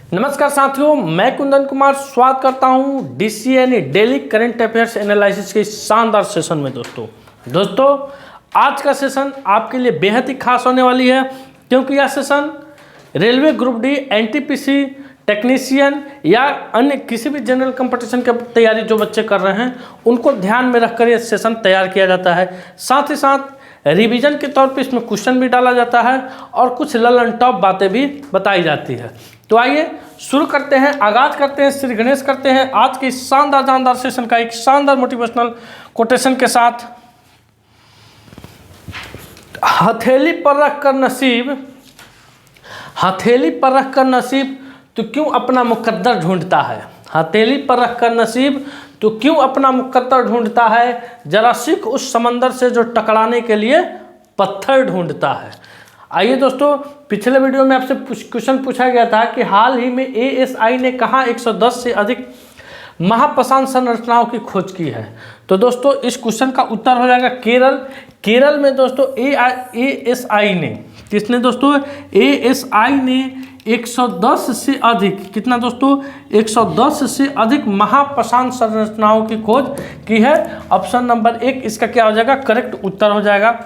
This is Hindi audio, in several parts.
नमस्कार साथियों, मैं कुंदन कुमार स्वागत करता हूं डीसी यानी डेली करंट अफेयर्स एनालिसिस के शानदार सेशन में। दोस्तों आज का सेशन आपके लिए बेहद ही खास होने वाली है, क्योंकि यह session railway group D, NTPC technician या अन्य किसी भी जनरल कंपटीशन की तैयारी जो बच्चे कर रहे हैं उनको ध्यान में रखकर यह सेशन तैयार किया जाता है। साथ ही साथ रिवीजन के तौर पे इसमें क्वेश्चन भी डाला जाता है और कुछ ललन टॉप बातें भी बताई जाती है। तो आइए शुरू करते हैं, आगाज करते हैं, श्री गणेश करते हैं आज के शानदार जानदार सेशन का एक शानदार मोटिवेशनल कोटेशन के साथ। हथेली पर रखकर नसीब तो क्यों अपना मुकद्दर ढूंढता है। हथेली पर रखकर नसीब तो क्यों अपना मुकद्दर ढूंढता है, जरा सीख उस समंदर से जो टकराने के लिए पत्थर ढूंढता है। आइए दोस्तों, पिछले वीडियो में आपसे क्वेश्चन पूछा गया था कि हाल ही में एएसआई ने कहाँ 110 से अधिक महाप्रशांत संरचनाओं की खोज की है। तो दोस्तों इस क्वेश्चन का उत्तर हो जाएगा केरल में। दोस्तों एएसआई ने, किसने दोस्तों, एएसआई ने 110 से अधिक, कितना दोस्तों, 110 से अधिक महाप्रशांत संरचनाओं की खोज की है। ऑप्शन नंबर 1 इसका क्या हो जाएगा, करेक्ट उत्तर हो जाएगा।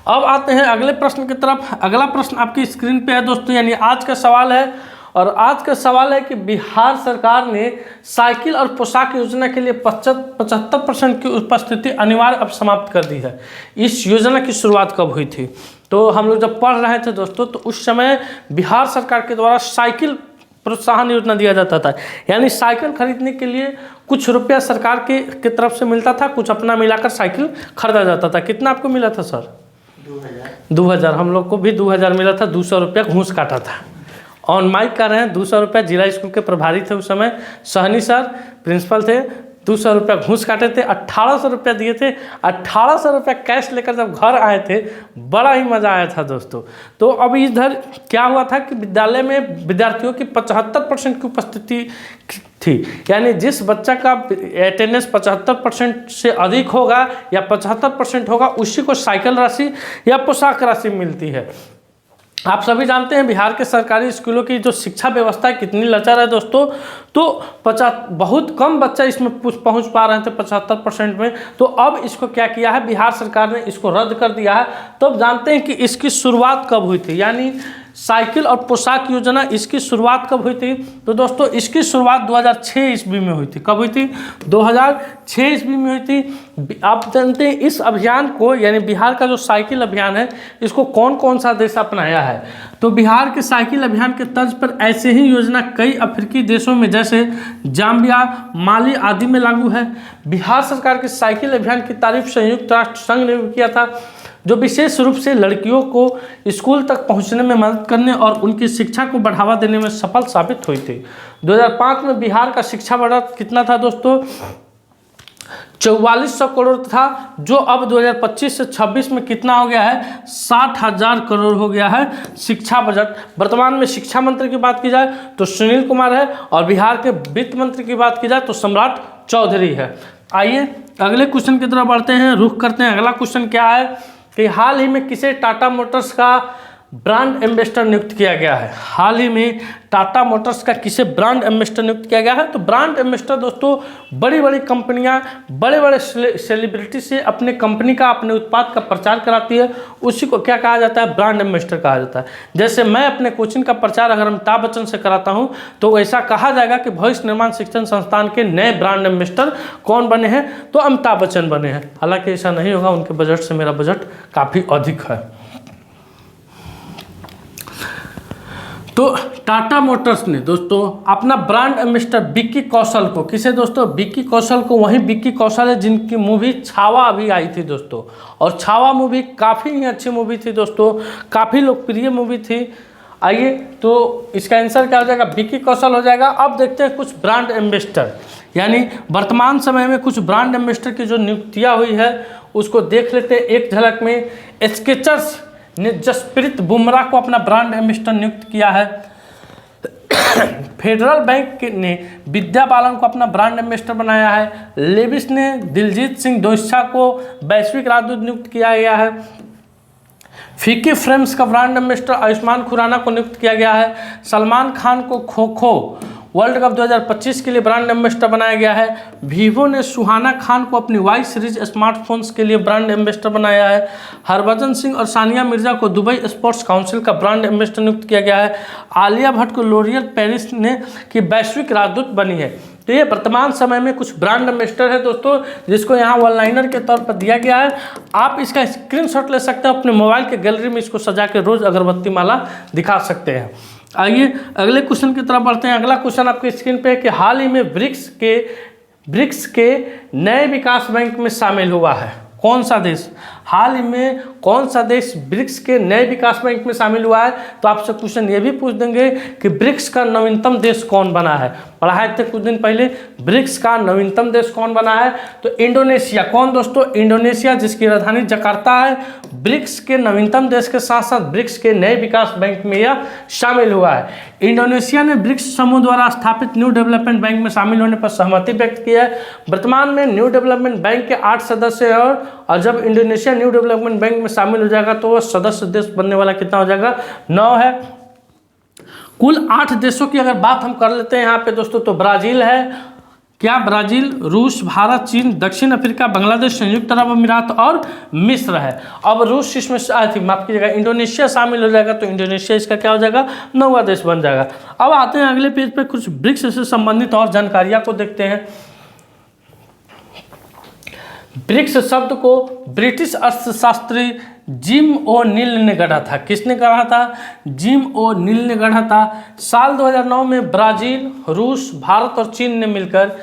अब आते हैं अगले प्रश्न की तरफ। अगला प्रश्न आपकी स्क्रीन पे है दोस्तों, यानी आज का सवाल है। और आज का सवाल है कि बिहार सरकार ने साइकिल और पोशाक योजना के लिए 75% की उपस्थिति अनिवार्य अब समाप्त कर दी है। इस योजना की शुरुआत कब हुई थी? तो हम लोग जब पढ़ रहे थे दोस्तों, तो उस समय बिहार सरकार के द्वारा साइकिल प्रोत्साहन योजना दिया जाता था, यानी साइकिल खरीदने के लिए कुछ रुपया सरकार की तरफ से मिलता था, कुछ अपना मिलाकर साइकिल खरीदा जाता था। कितना आपको मिला था सर? 2000। हम लोग को भी 2000 मिला था। 200 रुपया घूस काटा था। ऑन माइक कर रहे हैं, 200 रुपया जिला स्कूल के प्रभारी थे उस समय, सहनी सर प्रिंसिपल थे। 200 रुपया घूस काटे थे, 1800 रुपया दिए थे। 1800 रुपया कैश लेकर जब घर आए थे, बड़ा ही मज़ा आया था दोस्तों। तो अब इधर क्या हुआ था कि विद्यालय में विद्यार्थियों की 75% की उपस्थिति थी, यानी जिस बच्चा का अटेंडेंस 75% से अधिक होगा या 75% होगा, उसी को साइकिल राशि या पोशाक राशि मिलती है। आप सभी जानते हैं बिहार के सरकारी स्कूलों की जो शिक्षा व्यवस्था है कितनी लचर है दोस्तों। तो बहुत कम बच्चा इसमें पहुंच पा रहे थे 75% में। तो अब इसको क्या किया है, बिहार सरकार ने इसको रद्द कर दिया है। तो अब जानते हैं कि इसकी शुरुआत कब हुई थी, यानी साइकिल और पोशाक योजना, इसकी शुरुआत कब हुई थी? तो दोस्तों इसकी शुरुआत 2006 ईस्वी में हुई थी। कब हुई थी? 2006 ईस्वी में हुई थी। आप जानते हैं इस अभियान को, यानी बिहार का जो साइकिल अभियान है, इसको कौन कौन सा देश अपनाया है? तो बिहार के साइकिल अभियान के तर्ज पर ऐसे ही योजना कई अफ्रीकी देशों में जैसे जाम्बिया, माली आदि में लागू है। बिहार सरकार के साइकिल अभियान की तारीफ संयुक्त राष्ट्र संघ ने किया था, जो विशेष रूप से लड़कियों को स्कूल तक पहुंचने में मदद करने और उनकी शिक्षा को बढ़ावा देने में सफल साबित हुई थी। 2005 में बिहार का शिक्षा बजट कितना था दोस्तों? 4400 करोड़ था, जो अब 2025 से 26 में कितना हो गया है? 60,000 करोड़ हो गया है शिक्षा बजट। वर्तमान में शिक्षा मंत्री की बात की जाए तो सुनील कुमार है, और बिहार के वित्त मंत्री की बात की जाए तो सम्राट चौधरी है। आइए अगले क्वेश्चन की तरफ बढ़ते हैं, रुख करते हैं। अगला क्वेश्चन क्या है कि हाल ही में किसे टाटा मोटर्स का ब्रांड एम्बेसडर नियुक्त किया गया है? हाल ही में टाटा मोटर्स का किसे ब्रांड एम्बेसडर नियुक्त किया गया है? तो ब्रांड एम्बेसडर दोस्तों बड़ी बड़ी कंपनियां बड़े बड़े सेलिब्रिटी से अपने कंपनी का, अपने उत्पाद का प्रचार कराती है, उसी को क्या कहा जाता है? ब्रांड एम्बेसडर कहा जाता है। जैसे मैं अपने कोचिंग का प्रचार अगर अमिताभ बच्चन से कराता हूं, तो ऐसा कहा जाएगा कि भविष्य निर्माण शिक्षण संस्थान के नए ब्रांड एम्बेसडर कौन बने हैं? तो अमिताभ बच्चन बने हैं। हालांकि ऐसा नहीं होगा, उनके बजट से मेरा बजट काफ़ी अधिक है। तो टाटा मोटर्स ने दोस्तों अपना ब्रांड एम्बेसडर विक्की कौशल को, किसे दोस्तों? विक्की कौशल को। वही विक्की कौशल है जिनकी मूवी छावा अभी आई थी दोस्तों, और छावा मूवी काफ़ी ही अच्छी मूवी थी दोस्तों, काफ़ी लोकप्रिय मूवी थी। आइए तो इसका आंसर क्या हो जाएगा? विक्की कौशल हो जाएगा। अब देखते हैं कुछ ब्रांड एम्बेसडर, यानी वर्तमान समय में कुछ ब्रांड एम्बेसडर की जो नियुक्तियाँ हुई है उसको देख लेते हैं एक झलक में। स्केचर्स ने जसप्रीत बुमराह को अपना ब्रांड एम्बेसडर नियुक्त किया है। फेडरल बैंक ने विद्या बालन को अपना ब्रांड एम्बेसडर बनाया है। लेविस ने दिलजीत सिंह दोसांझ को वैश्विक राजदूत नियुक्त किया गया है। फीकी फ्रेम्स का ब्रांड एम्बेसडर आयुष्मान खुराना को नियुक्त किया गया है। सलमान खान को खो खो वर्ल्ड कप 2025 के लिए ब्रांड एम्बेसडर बनाया गया है। वीवो ने सुहाना खान को अपनी वाई सीरीज स्मार्टफोन्स के लिए ब्रांड एम्बेसडर बनाया है। हरभजन सिंह और सानिया मिर्जा को दुबई स्पोर्ट्स काउंसिल का ब्रांड एम्बेसडर नियुक्त किया गया है। आलिया भट्ट को लॉरियल पेरिस ने की वैश्विक राजदूत बनी है। तो ये वर्तमान समय में कुछ ब्रांड एम्बेसडर है दोस्तों, जिसको यहाँ वन लाइनर के तौर पर दिया गया है। आप इसका स्क्रीनशॉट ले सकते हैं, अपने मोबाइल के गैलरी में इसको सजा के रोज अगरबत्ती माला दिखा सकते हैं। आइए अगले क्वेश्चन की तरफ बढ़ते हैं। अगला क्वेश्चन आपके स्क्रीन पे है कि हाल ही में ब्रिक्स के नए विकास बैंक में शामिल हुआ है। कौन सा देश? हाल ही में कौन सा देश ब्रिक्स के नए विकास बैंक में शामिल हुआ है? तो आपसे क्वेश्चन ये भी पूछ देंगे कि ब्रिक्स का नवीनतम देश कौन बना है। पढ़ाए थे कुछ दिन पहले, ब्रिक्स का नवीनतम देश कौन बना है? तो इंडोनेशिया। कौन दोस्तों? इंडोनेशिया, जिसकी राजधानी जकार्ता है। ब्रिक्स के नवीनतम देश के साथ साथ ब्रिक्स के नए विकास बैंक में यह शामिल हुआ है। इंडोनेशिया ने ब्रिक्स समूह द्वारा स्थापित न्यू डेवलपमेंट बैंक में शामिल होने पर सहमति व्यक्त की है। वर्तमान में न्यू डेवलपमेंट बैंक के 8 सदस्य हैं और जब इंडोनेशिया न्यू डेवलपमेंट बैंक में शामिल हो जाएगा तो वह सदस्य देश बनने वाला कितना हो जाएगा? 9 है। कुल 8 देशों की अगर बात हम कर लेते हैं यहाँ पे दोस्तों, तो ब्राजील है। क्या? ब्राजील, रूस, भारत, चीन, दक्षिण अफ्रीका, बांग्लादेश, संयुक्त अरब अमीरात और मिस्र है। अब रूस इसमें माफ कीजिएगा, इंडोनेशिया शामिल हो जाएगा तो इंडोनेशिया इसका क्या हो जाएगा? 9वां देश बन जाएगा। अब आते हैं अगले पेज पे, कुछ ब्रिक्स से संबंधित और जानकारियां को देखते हैं। ब्रिक्स शब्द को ब्रिटिश अर्थशास्त्री जिम ओ नील ने गढ़ा था। किसने गढ़ा था? जिम ओ नील ने गढ़ा था। साल 2009 में ब्राजील, रूस, भारत और चीन ने मिलकर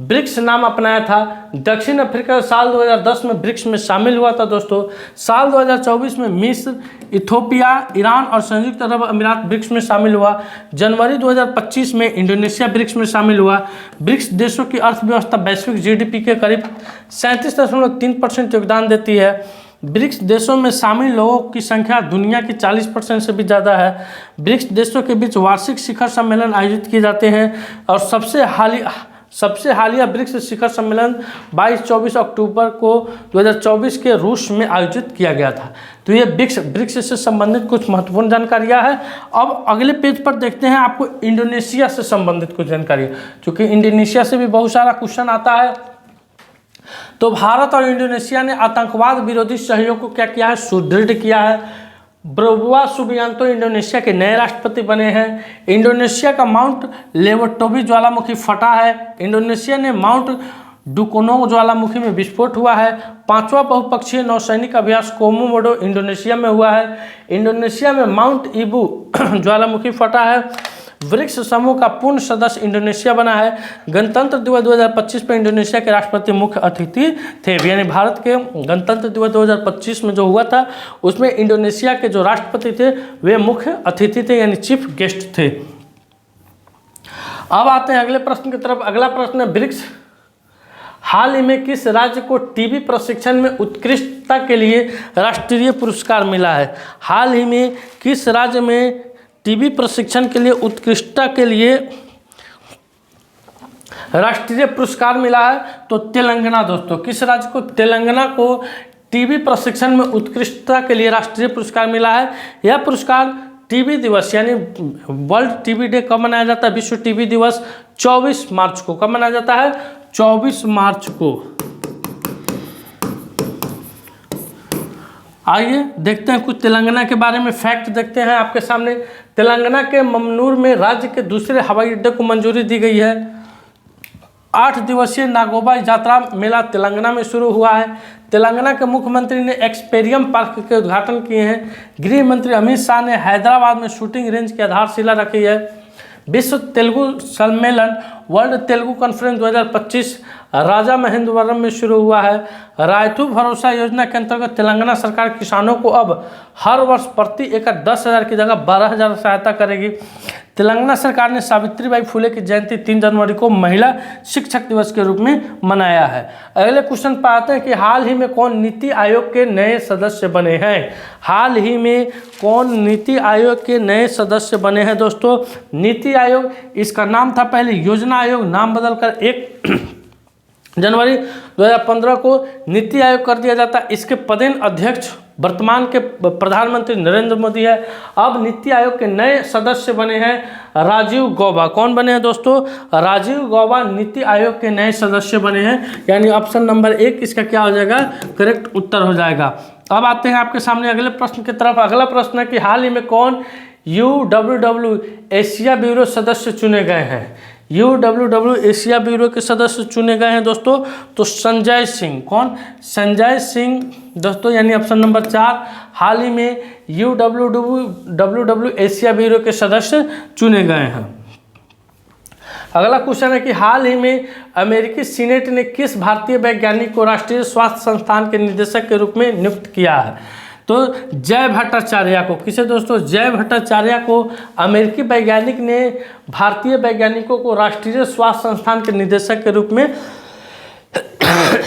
ब्रिक्स नाम अपनाया था। दक्षिण अफ्रीका साल 2010 में ब्रिक्स में शामिल हुआ था दोस्तों। साल 2024 में मिस्र, इथोपिया, ईरान और संयुक्त अरब अमीरात ब्रिक्स में शामिल हुआ। जनवरी 2025 में इंडोनेशिया ब्रिक्स में शामिल हुआ। ब्रिक्स देशों की अर्थव्यवस्था वैश्विक जीडीपी के करीब 37.3% योगदान देती है। ब्रिक्स देशों में शामिल लोगों की संख्या दुनिया की 40% से भी ज़्यादा है। ब्रिक्स देशों के बीच वार्षिक शिखर सम्मेलन आयोजित किए जाते हैं और सबसे हालिया ब्रिक्स शिखर सम्मेलन 22-24 अक्टूबर को 2024 के रूस में आयोजित किया गया था। तो ये ब्रिक्स से संबंधित कुछ महत्वपूर्ण जानकारियां हैं। अब अगले पेज पर देखते हैं आपको इंडोनेशिया से संबंधित कुछ जानकारी, क्योंकि इंडोनेशिया से भी बहुत सारा क्वेश्चन आता है। तो भारत और इंडोनेशिया ने आतंकवाद विरोधी सहयोग को क्या किया है? सुदृढ़ किया है। ब्रोबुआ सुबियांतो इंडोनेशिया के नए राष्ट्रपति बने हैं। इंडोनेशिया का माउंट लेवटोबी ज्वालामुखी फटा है। इंडोनेशिया ने माउंट डुकोनो ज्वालामुखी में विस्फोट हुआ है। 5वां बहुपक्षीय नौसैनिक अभ्यास कोमोमोडो इंडोनेशिया में हुआ है। इंडोनेशिया में माउंट ईबू ज्वालामुखी फटा है। ब्रिक्स समूह का पूर्ण सदस्य इंडोनेशिया बना है। गणतंत्र दिवस 2025 पर इंडोनेशिया के राष्ट्रपति मुख्य अतिथि थे। यानी भारत के गणतंत्र दिवस 2025 में जो हुआ था उसमें इंडोनेशिया के जो राष्ट्रपति थे वे मुख्य अतिथि थे, यानी चीफ गेस्ट थे। अब आते हैं अगले प्रश्न की तरफ। अगला प्रश्न है, ब्रिक्स हाल ही में किस राज्य को टीबी प्रशिक्षण में उत्कृष्टता के लिए राष्ट्रीय पुरस्कार मिला है? हाल ही में किस राज्य में टीबी प्रशिक्षण के लिए उत्कृष्टता के लिए राष्ट्रीय पुरस्कार मिला है? तो तेलंगाना दोस्तों। किस राज्य को? तेलंगाना को टीबी प्रशिक्षण में उत्कृष्टता के लिए राष्ट्रीय पुरस्कार मिला है। यह पुरस्कार टीबी दिवस यानी वर्ल्ड टीबी डे कब मनाया जाता है? विश्व टीबी दिवस 24 मार्च को। कब मनाया जाता है? 24 मार्च को। आइए देखते हैं कुछ तेलंगाना के बारे में फैक्ट देखते हैं आपके सामने। तेलंगाना के ममनूर में राज्य के दूसरे हवाई अड्डे को मंजूरी दी गई है। 8 दिवसीय नागोबा यात्रा मेला तेलंगाना में शुरू हुआ है। तेलंगाना के मुख्यमंत्री ने एक्सपेरियम पार्क के उद्घाटन किए हैं। गृह मंत्री अमित शाह ने हैदराबाद में शूटिंग रेंज की आधारशिला रखी है। विश्व तेलुगु सम्मेलन वर्ल्ड तेलुगु कॉन्फ्रेंस 2025 राजा महेंद्रवरम में शुरू हुआ है। रायतू भरोसा योजना के अंतर्गत तेलंगाना सरकार किसानों को अब हर वर्ष प्रति एकड़ 10,000 की जगह 12,000 सहायता करेगी। तेलंगाना सरकार ने सावित्रीबाई फुले की जयंती 3 जनवरी को महिला शिक्षक दिवस के रूप में मनाया है। अगले क्वेश्चन पर आते हैं कि हाल ही में कौन नीति आयोग के नए सदस्य बने हैं? हाल ही में कौन नीति आयोग के नए सदस्य बने हैं दोस्तों? नीति आयोग, इसका नाम था पहले योजना आयोग, नाम बदलकर 1 जनवरी 2015 को नीति आयोग कर दिया जाता। इसके पदेन अध्यक्ष वर्तमान के प्रधानमंत्री नरेंद्र मोदी है। अब नीति आयोग के नए सदस्य बने हैं राजीव गौबा। कौन बने हैं दोस्तों? राजीव गौबा नीति आयोग के नए सदस्य बने हैं, यानी ऑप्शन नंबर 1 इसका क्या हो जाएगा? करेक्ट उत्तर हो जाएगा। अब आते हैं आपके सामने अगले प्रश्न की तरफ। अगला प्रश्न है कि हाल ही में कौन UWW एशिया ब्यूरो सदस्य चुने गए हैं? UWW एशिया ब्यूरो के सदस्य चुने गए हैं दोस्तों, तो संजय सिंह। कौन? संजय सिंह दोस्तों, यानी ऑप्शन नंबर 4 हाल ही में UWW एशिया ब्यूरो के सदस्य चुने गए हैं। अगला क्वेश्चन है कि हाल ही में अमेरिकी सीनेट ने किस भारतीय वैज्ञानिक को राष्ट्रीय स्वास्थ्य संस्थान के निदेशक के रूप में नियुक्त किया है? तो जय भट्टाचार्य को। किसे दोस्तों? जय भट्टाचार्य को अमेरिकी वैज्ञानिक ने भारतीय वैज्ञानिकों को राष्ट्रीय स्वास्थ्य संस्थान के निदेशक के रूप में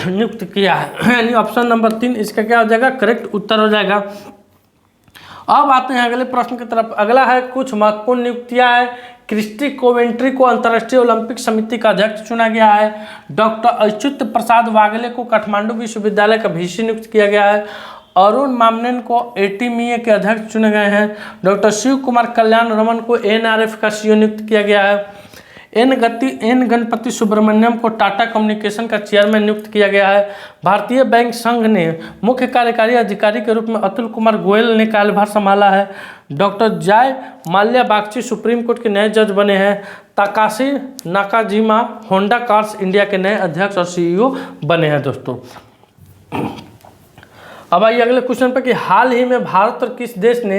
नियुक्त किया है, यानी ऑप्शन नंबर 3 इसका क्या हो जाएगा? करेक्ट उत्तर हो जाएगा। अब आते हैं अगले प्रश्न की तरफ। अगला है कुछ महत्वपूर्ण नियुक्तियां है। क्रिस्टी कोवेंट्री को अंतर्राष्ट्रीय ओलंपिक समिति का अध्यक्ष चुना गया है। डॉक्टर अच्युत प्रसाद वागले को काठमांडू विश्वविद्यालय का VC नियुक्त किया गया है। अरुण मामनेन को ATME के अध्यक्ष चुने गए हैं। डॉक्टर शिव कुमार कल्याण रमन को NRF का CEO नियुक्त किया गया है। एन गणपति सुब्रमण्यम को टाटा कम्युनिकेशन का चेयरमैन नियुक्त किया गया है। भारतीय बैंक संघ ने मुख्य कार्यकारी अधिकारी के रूप में अतुल कुमार गोयल ने कार्यभार संभाला है। डॉक्टर जय माल्या बागची सुप्रीम कोर्ट के नए जज बने हैं। Takashi Nakajima Honda cars India के नए अध्यक्ष और CEO बने हैं दोस्तों। अब आइए अगले क्वेश्चन पर कि हाल ही में भारत और किस देश ने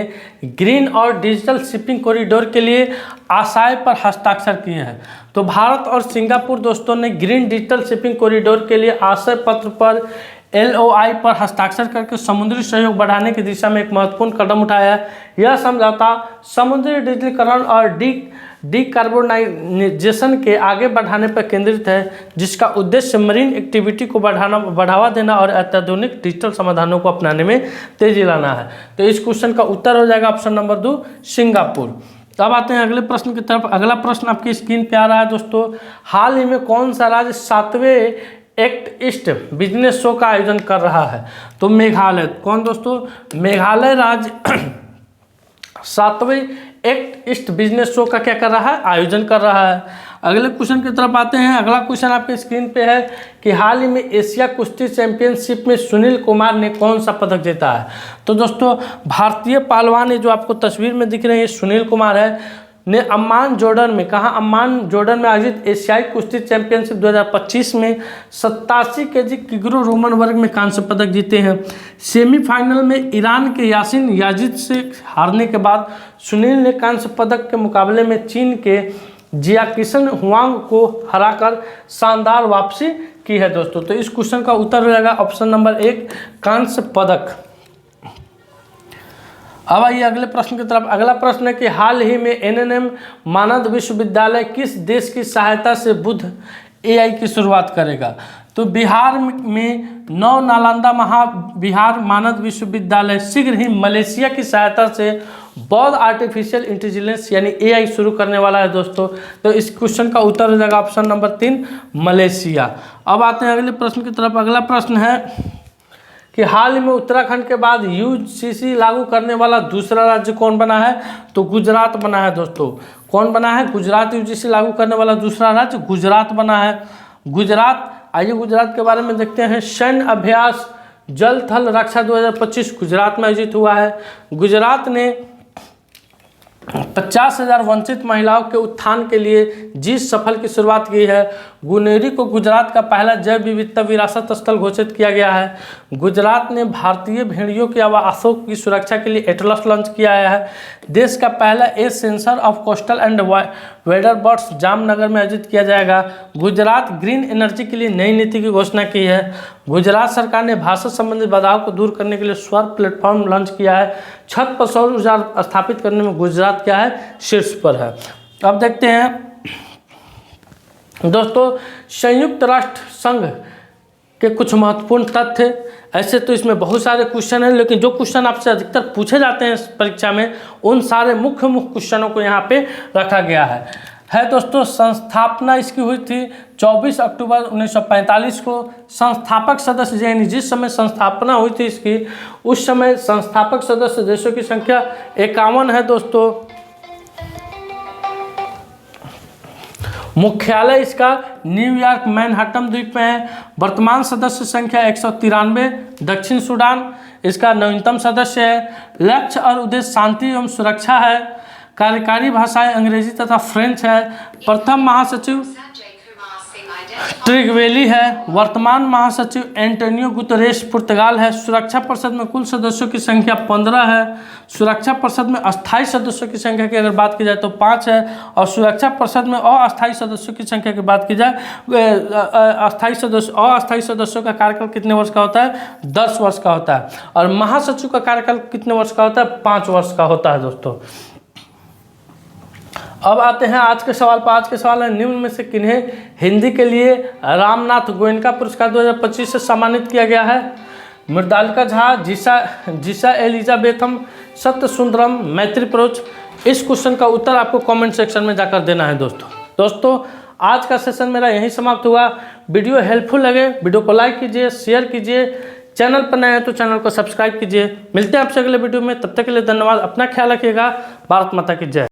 ग्रीन और डिजिटल शिपिंग कॉरिडोर के लिए आशय पर हस्ताक्षर किए हैं? तो भारत और सिंगापुर दोस्तों ने ग्रीन डिजिटल शिपिंग कॉरिडोर के लिए आशय पत्र पर LOI पर हस्ताक्षर करके समुद्री सहयोग बढ़ाने की दिशा में एक महत्वपूर्ण कदम उठाया है। यह समझौता समुद्री डिजिटलीकरण और डिकार्बोनाइजेशन के आगे बढ़ाने पर केंद्रित है, जिसका उद्देश्य मरीन एक्टिविटी को बढ़ावा देना और अत्याधुनिक डिजिटल समाधानों को अपनाने में तेजी लाना है। तो इस क्वेश्चन का उत्तर हो जाएगा ऑप्शन नंबर 2 सिंगापुर। अब आते हैं अगले प्रश्न की तरफ। अगला प्रश्न आपकी स्क्रीन पे आ रहा है दोस्तों। हाल ही में कौन सा राज्य 7वें एक्ट ईस्ट बिजनेस शो का आयोजन कर रहा है? तो मेघालय। कौन दोस्तों? मेघालय राज्य 7वें एक्ट ईस्ट बिजनेस शो का क्या कर रहा है? आयोजन कर रहा है। अगले क्वेश्चन की तरफ आते हैं। अगला क्वेश्चन आपके स्क्रीन पे है कि हाल ही में एशिया कुश्ती चैंपियनशिप में सुनील कुमार ने कौन सा पदक जीता है? तो दोस्तों भारतीय पहलवान जो आपको तस्वीर में दिख रहे हैं, सुनील कुमार है, ने अम्मान जॉर्डन में, कहाँ? अम्मान जॉर्डन में आयोजित एशियाई कुश्ती चैंपियनशिप 2025 में 87 kg किग्रो रोमन वर्ग में कांस्य पदक जीते हैं। सेमीफाइनल में ईरान के यासिन याजिद से हारने के बाद सुनील ने कांस्य पदक के मुकाबले में चीन के जियाकिशन हुआंग को हराकर शानदार वापसी की है दोस्तों। तो इस क्वेश्चन का उत्तर हो जाएगा ऑप्शन नंबर 1 कांस्य पदक। अब आइए अगले प्रश्न की तरफ। अगला प्रश्न है कि हाल ही में NNM मानद विश्वविद्यालय किस देश की सहायता से बुद्ध AI की शुरुआत करेगा? तो बिहार में नव नालंदा महाबिहार मानद विश्वविद्यालय शीघ्र ही मलेशिया की सहायता से बौद्ध आर्टिफिशियल इंटेलिजेंस यानी AI शुरू करने वाला है दोस्तों। तो इस क्वेश्चन का उत्तर हो जाएगा ऑप्शन नंबर 3 मलेशिया। अब आते हैं अगले प्रश्न की तरफ। अगला प्रश्न है कि हाल ही में उत्तराखंड के बाद UGC लागू करने वाला दूसरा राज्य कौन बना है? तो गुजरात बना है दोस्तों। कौन बना है? गुजरात UGC लागू करने वाला दूसरा राज्य गुजरात बना है। गुजरात, आइए गुजरात के बारे में देखते हैं। सैन्य अभ्यास जल थल रक्षा 2025 गुजरात में आयोजित हुआ है। गुजरात ने 50,000 वंचित महिलाओं के उत्थान के लिए जीस सफल की शुरुआत की है। गुनेरी को गुजरात का पहला जैव विविधता विरासत स्थल घोषित किया गया है। गुजरात ने भारतीय भेड़ियों के आवासों की सुरक्षा के लिए एटलस लॉन्च किया है। देश का पहला census of coastal and wader birds Jamnagar में आयोजित किया जाएगा। गुजरात ग्रीन एनर्जी के लिए नई नीति की घोषणा की है। गुजरात सरकार ने भाषा संबंधित बाधाओं को दूर करने के लिए स्वर प्लेटफॉर्म लॉन्च किया है। छत पर सौर ऊर्जा स्थापित करने में गुजरात क्या है? शीर्ष पर है। अब देखते हैं दोस्तों संयुक्त राष्ट्र संघ के कुछ महत्वपूर्ण तथ्य। ऐसे तो इसमें बहुत सारे क्वेश्चन हैं, लेकिन जो क्वेश्चन आपसे अधिकतर पूछे जाते हैं परीक्षा में, उन सारे मुख्य क्वेश्चनों को यहाँ पे रखा गया है। है दोस्तों। संस्थापना इसकी हुई थी 24 अक्टूबर 1945 को। संस्थापक सदस्य यानी जिस समय संस्थापना हुई थी इसकी, उस समय संस्थापक सदस्य देशों की संख्या 51 है दोस्तों। मुख्यालय इसका न्यूयॉर्क मैनहट्टन द्वीप में है। वर्तमान सदस्य संख्या 193। दक्षिण सूडान इसका नवीनतम सदस्य है। लक्ष्य और उद्देश्य शांति एवं सुरक्षा है। कार्यकारी भाषाएं अंग्रेजी तथा फ्रेंच है। प्रथम महासचिव ट्रिगवेली है। वर्तमान महासचिव एंटोनियो गुतरेस पुर्तगाल है। सुरक्षा परिषद में कुल सदस्यों की संख्या 15 है। सुरक्षा परिषद में अस्थायी सदस्यों की संख्या की अगर बात की जाए तो 5 है। और सुरक्षा परिषद में अस्थायी सदस्यों की संख्या की बात की जाए, अस्थायी सदस्यों का कार्यकाल कितने वर्ष का होता है? 10 वर्ष का होता है। और महासचिव का कार्यकाल कितने वर्ष का होता है? 5 वर्ष का होता है दोस्तों। अब आते हैं आज के सवाल पर। आज के सवाल है, निम्न में से किन्हें हिंदी के लिए रामनाथ गोयनका पुरस्कार 2025 से सम्मानित किया गया है? मृदालिका झा, जीसा एलिजाबेथम, सत्य सुंदरम, मैत्री परोच। इस क्वेश्चन का उत्तर आपको कमेंट सेक्शन में जाकर देना है दोस्तों। आज का सेशन मेरा यहीं समाप्त हुआ। वीडियो हेल्पफुल लगे वीडियो को लाइक कीजिए, शेयर कीजिए। चैनल पर नए हैं तो चैनल को सब्सक्राइब कीजिए। मिलते हैं आपसे अगले वीडियो में, तब तक के लिए धन्यवाद। अपना ख्याल रखिएगा। भारत माता की जय।